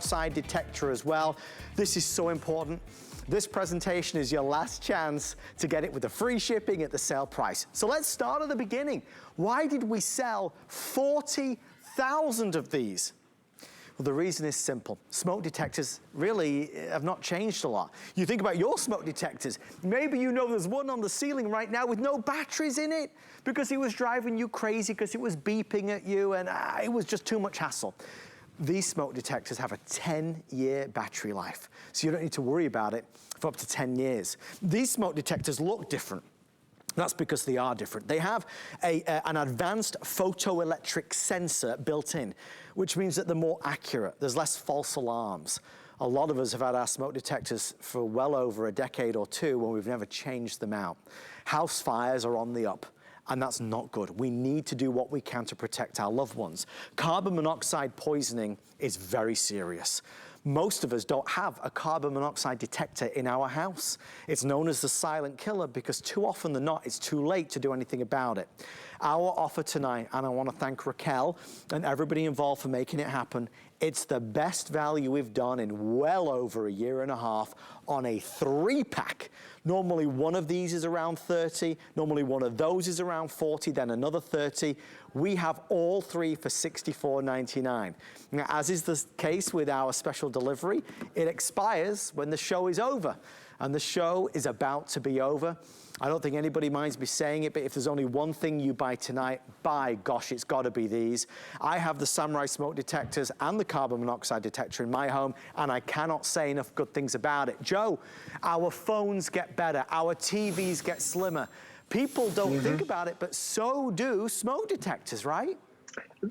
monoxide detector as well. This is so important. This presentation is your last chance to get it with the free shipping at the sale price. So let's start at the beginning. Why did we sell 40,000 of these? Well, the reason is simple. Smoke detectors really have not changed a lot. You think about your smoke detectors. Maybe you know there's one on the ceiling right now with no batteries in it because it was driving you crazy because it was beeping at you and it was just too much hassle. These smoke detectors have a 10-year battery life, so you don't need to worry about it for up to 10 years. These smoke detectors look different. That's because they are different. They have an advanced photoelectric sensor built in, which means that they're more accurate. There's less false alarms. A lot of us have had our smoke detectors for well over a decade or two when we've never changed them out. House fires are on the up. And that's not good. We need to do what we can to protect our loved ones. Carbon monoxide poisoning is very serious. Most of us don't have a carbon monoxide detector in our house. It's known as the silent killer because too often than not, it's too late to do anything about it. Our offer tonight, and I want to thank Raquel and everybody involved for making it happen, it's the best value we've done in well over a year and a half on a 3-pack. Normally one of these is around 30, normally one of those is around 40, then another 30. We have all 3 for $64.99. Now, as is the case with our special delivery, it expires when the show is over. And the show is about to be over. I don't think anybody minds me saying it, but if there's only one thing you buy tonight, by gosh, it's gotta be these. I have the Samurai smoke detectors and the carbon monoxide detector in my home, and I cannot say enough good things about it. Joe, our phones get better, our TVs get slimmer. People don't think about it, but so do smoke detectors, right?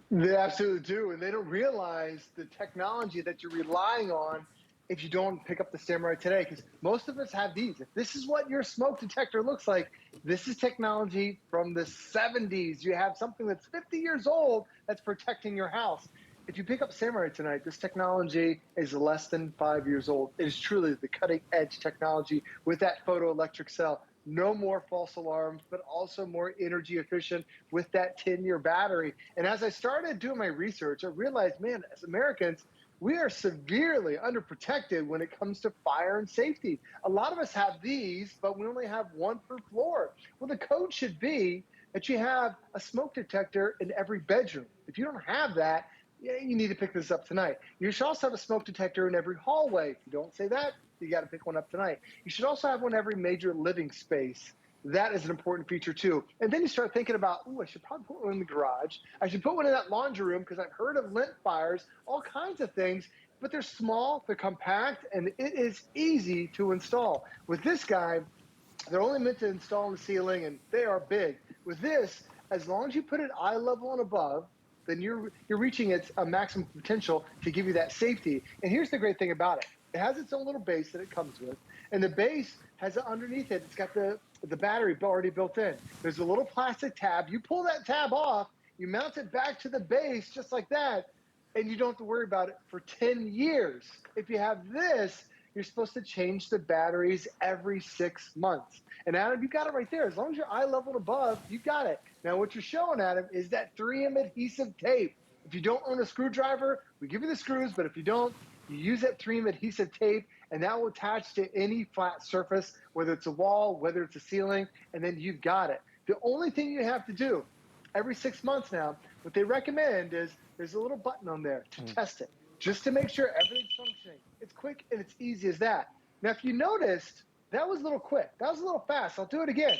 They absolutely do, and they don't realize the technology that you're relying on if you don't pick up the Samurai today, because most of us have these. If this is what your smoke detector looks like, this is technology from the 70s. You have something that's 50 years old that's protecting your house. If you pick up Samurai tonight, this technology is less than 5 years old. It is truly the cutting edge technology with that photoelectric cell. No more false alarms, but also more energy efficient with that 10-year battery. And as I started doing my research, I realized, man, as Americans, we are severely underprotected when it comes to fire and safety. A lot of us have these, but we only have one per floor. Well, the code should be that you have a smoke detector in every bedroom. If you don't have that, you need to pick this up tonight. You should also have a smoke detector in every hallway. If you don't say that, you got to pick one up tonight. You should also have one in every major living space. That is an important feature too. And then you start thinking about, ooh, I should probably put one in the garage. I should put one in that laundry room because I've heard of lint fires, all kinds of things, but they're small, they're compact, and it is easy to install. With this guy, they're only meant to install in the ceiling and they are big. With this, as long as you put it eye level and above, then you're reaching its maximum potential to give you that safety. And here's the great thing about it. It has its own little base that it comes with, and the base has underneath it, it's got the battery already built in. There's a little plastic tab. You pull that tab off, you mount it back to the base just like that, and you don't have to worry about it for 10 years. If you have this, you're supposed to change the batteries every 6 months. And Adam, you got it right there. As long as you're eye level above, you got it. Now what you're showing, Adam, is that 3M adhesive tape. If you don't own a screwdriver, we give you the screws, but if you don't, you use that 3M adhesive tape, and that will attach to any flat surface, whether it's a wall, whether it's a ceiling, and then you've got it. The only thing you have to do every 6 months now, what they recommend is there's a little button on there to test it, just to make sure everything's functioning. It's quick and it's easy as that. Now, if you noticed, that was a little quick. That was a little fast. I'll do it again.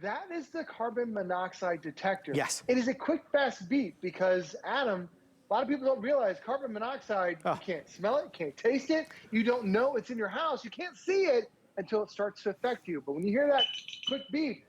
That is the carbon monoxide detector. Yes. It is a quick, fast beep because, Adam, a lot of people don't realize carbon monoxide, you can't smell it, you can't taste it, you don't know it's in your house, you can't see it until it starts to affect you. But when you hear that quick beep,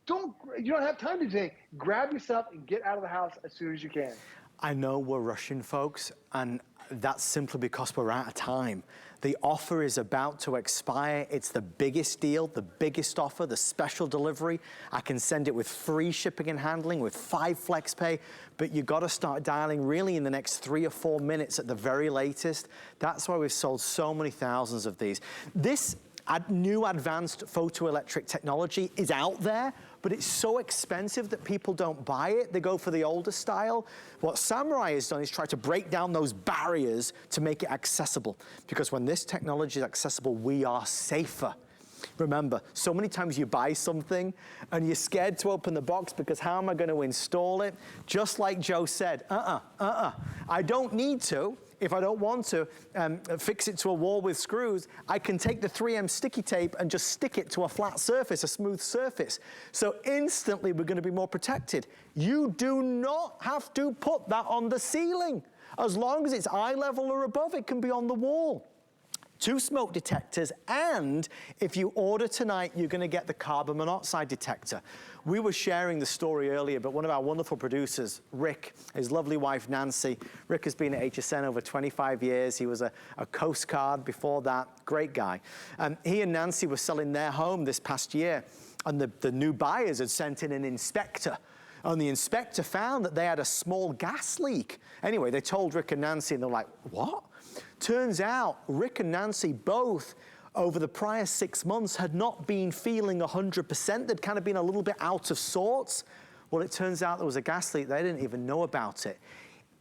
you don't have time to think. Grab yourself and get out of the house as soon as you can. I know we're rushing, folks, and that's simply because we're out of time. The offer is about to expire. It's the biggest deal, the biggest offer, the special delivery. I can send it with free shipping and handling with 5 flex pay, but you gotta start dialing really in the next 3 or 4 minutes at the very latest. That's why we've sold so many thousands of these. This new advanced photoelectric technology is out there, but it's so expensive that people don't buy it. They go for the older style. What Samurai has done is try to break down those barriers to make it accessible, because when this technology is accessible, we are safer. Remember, so many times you buy something and you're scared to open the box because how am I going to install it? Just like Joe said, I don't need to. If I don't want to fix it to a wall with screws, I can take the 3M sticky tape and just stick it to a flat surface, a smooth surface. So instantly we're going to be more protected. You do not have to put that on the ceiling. As long as it's eye level or above, it can be on the wall. 2 smoke detectors, and if you order tonight, you're gonna get the carbon monoxide detector. We were sharing the story earlier, but one of our wonderful producers, Rick, his lovely wife, Nancy. Rick has been at HSN over 25 years. He was a Coast Guard before that, great guy. He and Nancy were selling their home this past year, and the new buyers had sent in an inspector. And the inspector found that they had a small gas leak. Anyway, they told Rick and Nancy, and they're like, what? Turns out Rick and Nancy both, over the prior 6 months, had not been feeling 100%. They'd kind of been a little bit out of sorts. Well, it turns out there was a gas leak. They didn't even know about it.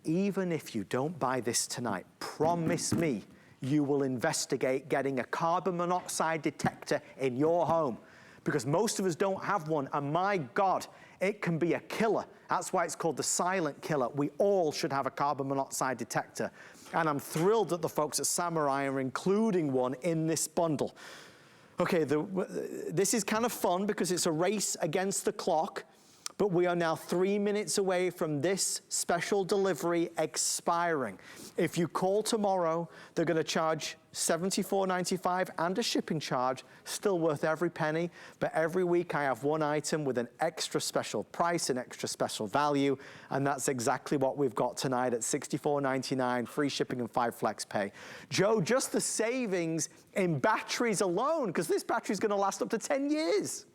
Even if you don't buy this tonight, promise me you will investigate getting a carbon monoxide detector in your home, because most of us don't have one, and my God, it can be a killer. That's why it's called the silent killer. We all should have a carbon monoxide detector. And I'm thrilled that the folks at Samurai are including one in this bundle. Okay, this is kind of fun because it's a race against the clock, but we are now 3 minutes away from this special delivery expiring. If you call tomorrow, they're gonna charge $74.95 and a shipping charge, still worth every penny, but every week I have one item with an extra special price, an extra special value, and that's exactly what we've got tonight at $64.99, free shipping and 5 flex pay. Joe, just the savings in batteries alone, because this battery is gonna last up to 10 years.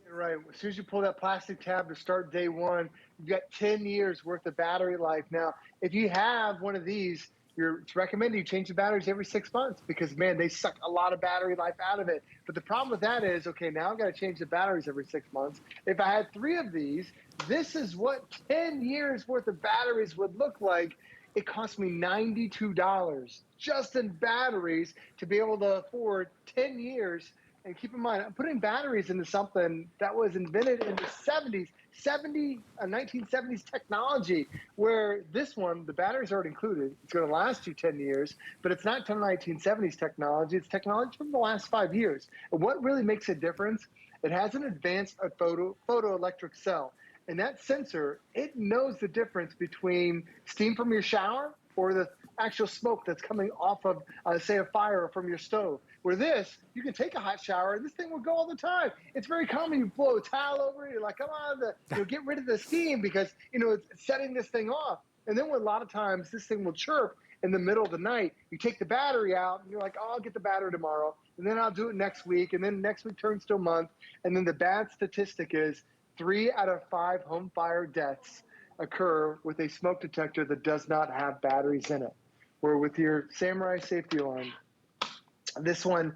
Right. As soon as you pull that plastic tab to start day one, you've got 10 years worth of battery life. Now, if you have one of these, it's recommended you change the batteries every 6 months because, man, they suck a lot of battery life out of it. But the problem with that is, okay, now I've got to change the batteries every 6 months. If I had 3 of these, this is what 10 years worth of batteries would look like. It cost me $92 just in batteries to be able to afford 10 years. And keep in mind, I'm putting batteries into something that was invented in the 70s, 1970s technology, where this one, the batteries are already included. It's going to last you 10 years, but it's not 1970s technology. It's technology from the last 5 years. And what really makes a difference, it has an advanced photoelectric cell. And that sensor, it knows the difference between steam from your shower or the actual smoke that's coming off of, say, a fire or from your stove. Where this, you can take a hot shower and this thing will go all the time. It's very common. You blow a towel over it, you're like, come on, get rid of the steam because, it's setting this thing off. And then a lot of times this thing will chirp in the middle of the night. You take the battery out and you're like, oh, I'll get the battery tomorrow. And then I'll do it next week. And then next week turns to a month. And then the bad statistic is 3 out of 5 home fire deaths occur with a smoke detector that does not have batteries in it. Where with your Samurai safety alarm, this one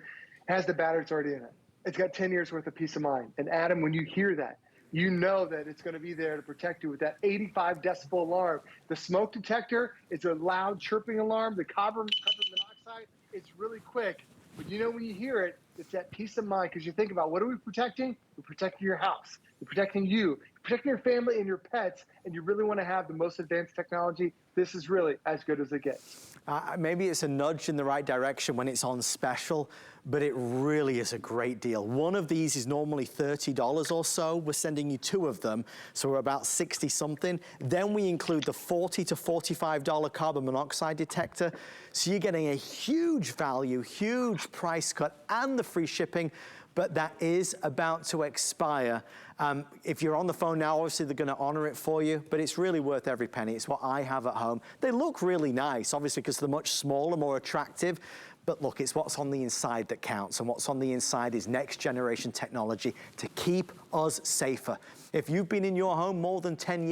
has the batteries already in it. It's got 10 years worth of peace of mind. And Adam, when you hear that, you know that it's going to be there to protect you with that 85 decibel alarm. The smoke detector is a loud chirping alarm. The carbon monoxide, it's really quick. But when you hear it, it's that peace of mind because you think about what are we protecting? We're protecting your house. We're protecting you. You're protecting your family and your pets, and you really want to have the most advanced technology. This is really as good as it gets. Maybe it's a nudge in the right direction when it's on special, but it really is a great deal. One of these is normally $30 or so. We're sending you 2 of them, so we're about 60 something. Then we include the $40 to $45 carbon monoxide detector. So you're getting a huge value, huge price cut, and the free shipping, but that is about to expire. If you're on the phone now, obviously they're gonna honor it for you, but it's really worth every penny. It's what I have at home. They look really nice, obviously, because they're much smaller, more attractive, but look, it's what's on the inside that counts, and what's on the inside is next generation technology to keep us safer. If you've been in your home more than 10 years,